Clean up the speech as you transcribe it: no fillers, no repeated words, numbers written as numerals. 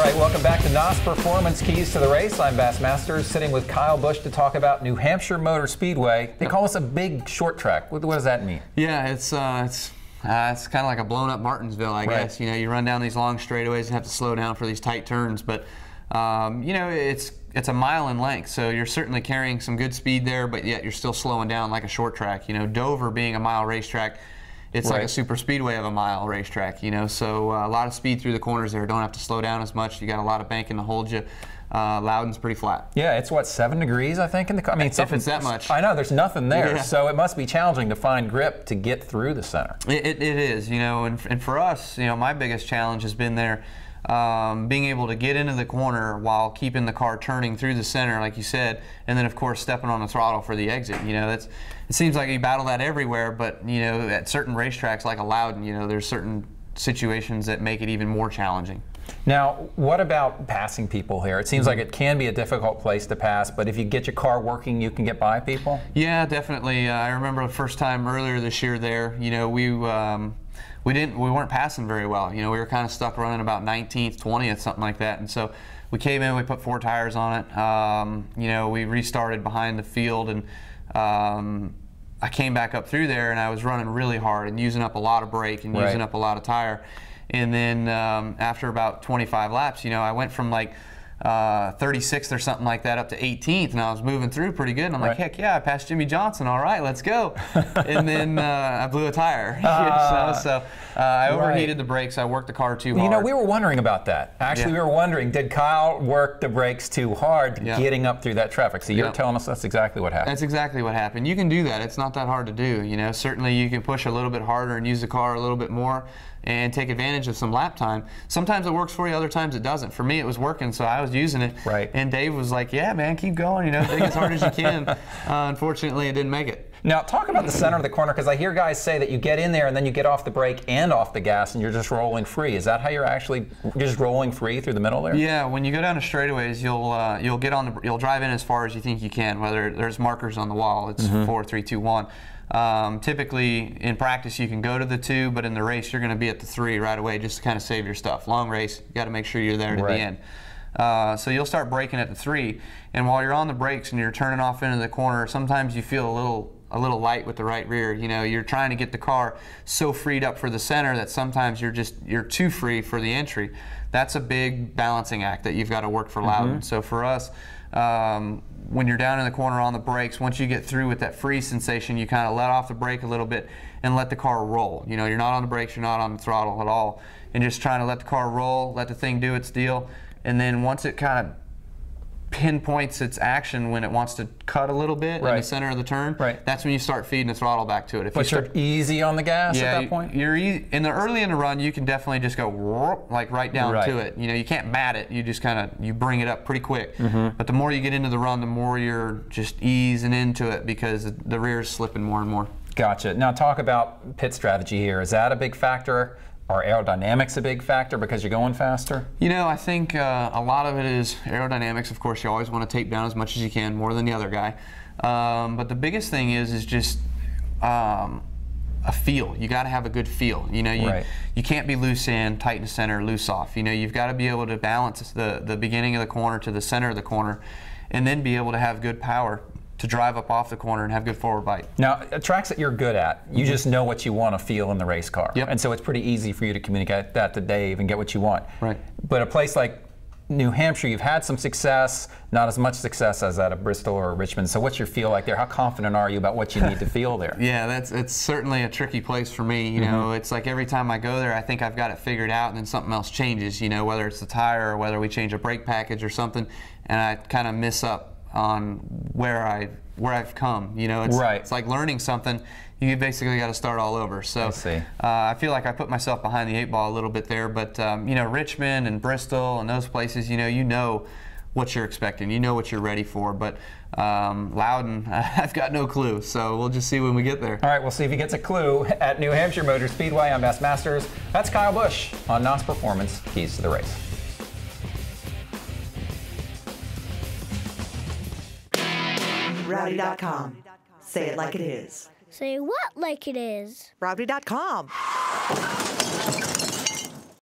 right, welcome back to NOS Performance Keys to the Race. I'm Bassmasters, sitting with Kyle Busch to talk about New Hampshire Motor Speedway. They call us a big short track. What does that mean? Yeah, it's kind of like a blown-up Martinsville, I guess. You know, you run down these long straightaways and have to slow down for these tight turns, but you know, it's a mile in length, so you're certainly carrying some good speed there, but yet you're still slowing down like a short track. You know, Dover being a mile racetrack, it's like a super speedway of a mile racetrack, you know, so a lot of speed through the corners there. Don't have to slow down as much. You got a lot of banking to hold you. Loudon's pretty flat. Yeah, it's what, 7 degrees, I think, in the car? I mean, if it's that much. I know, there's nothing there, so it must be challenging to find grip to get through the center. It is, you know, and for us, you know, my biggest challenge has been there, being able to get into the corner while keeping the car turning through the center, like you said, and then of course stepping on the throttle for the exit. You know, it seems like you battle that everywhere, but you know, at certain racetracks like a Loudon, you know, there's certain situations that make it even more challenging. Now, what about passing people here? It seems like it can be a difficult place to pass, but if you get your car working, you can get by people? Yeah, definitely. I remember the first time earlier this year there, you know, we weren't passing very well. You know, we were kind of stuck running about 19th, 20th, something like that. And so we came in, we put 4 tires on it. You know, we restarted behind the field, and I came back up through there, and I was running really hard and using up a lot of brake and using up a lot of tire. And then after about 25 laps, you know, I went from like 36th or something like that up to 18th, and I was moving through pretty good. And I'm like, heck yeah, I passed Jimmy Johnson. All right, let's go. And then I blew a tire. So I overheated the brakes. I worked the car too hard. You know, we were wondering about that. Actually, we were wondering, did Kyle work the brakes too hard getting up through that traffic? So you're telling us that's exactly what happened. That's exactly what happened. You can do that. It's not that hard to do. You know, certainly you can push a little bit harder and use the car a little bit more and take advantage of some lap time. Sometimes it works for you, other times it doesn't. For me, it was working, so I was using it. And Dave was like, yeah, man, keep going, you know, dig as hard as you can. Unfortunately, it didn't make it. Now, talk about the center of the corner, because I hear guys say that you get in there and then you get off the brake and off the gas and you're just rolling free. Is that how you're actually just rolling free through the middle there? Yeah, when you go down the straightaways, you'll drive in as far as you think you can, whether there's markers on the wall. It's 4, 3, 2, 1. Typically, in practice, you can go to the 2, but in the race, you're going to be at the 3 right away just to kind of save your stuff. Long race, you got to make sure you're there to the end. So you'll start braking at the 3, and while you're on the brakes and you're turning off into the corner, sometimes you feel a little light with the right rear. You know, you're trying to get the car so freed up for the center that sometimes you're too free for the entry. That's a big balancing act that you've got to work for Loudon. So for us, when you're down in the corner on the brakes, once you get through with that free sensation, you kind of let off the brake a little bit and let the car roll. You know, you're not on the brakes, you're not on the throttle at all, and just trying to let the car roll, let the thing do its deal, and then once it kind of pinpoints its action when it wants to cut a little bit in the center of the turn, that's when you start feeding the throttle back to it. But you're easy on the gas at that point? You're easy. Early in the run, you can definitely just go like right down to it. You know, you can't mat it. You just kind of, you bring it up pretty quick. But the more you get into the run, the more you're just easing into it because the rear is slipping more and more. Gotcha. Now talk about pit strategy here. Is that a big factor? Are aerodynamics a big factor because you're going faster? You know, I think a lot of it is aerodynamics. Of course, you always want to tape down as much as you can, more than the other guy. But the biggest thing is just a feel. You got to have a good feel. You know, you can't be loose in, tight in the center, loose off. You know, you've got to be able to balance the beginning of the corner to the center of the corner, and then be able to have good power to drive up off the corner and have good forward bite. Now, tracks that you're good at, you just know what you want to feel in the race car. And so it's pretty easy for you to communicate that to Dave and get what you want. But a place like New Hampshire, you've had some success, not as much success as at a Bristol or a Richmond. So what's your feel like there? How confident are you about what you need to feel there? Yeah, it's certainly a tricky place for me. You know, it's like every time I go there, I think I've got it figured out, and then something else changes. You know, whether it's the tire or whether we change a brake package or something, and I kind of miss up on where I've come. You know, it's like learning something. You basically got to start all over. So I feel like I put myself behind the 8 ball a little bit there. But you know, Richmond and Bristol and those places, you know what you're expecting. You know what you're ready for. But Loudon, I've got no clue. So we'll just see when we get there. All right, we'll see if he gets a clue at New Hampshire Motor Speedway. I'm Bassmasters. That's Kyle Busch on NOS Performance Keys to the Race. Rowdy.com. Say it like it is. Say what like it is? Rowdy.com.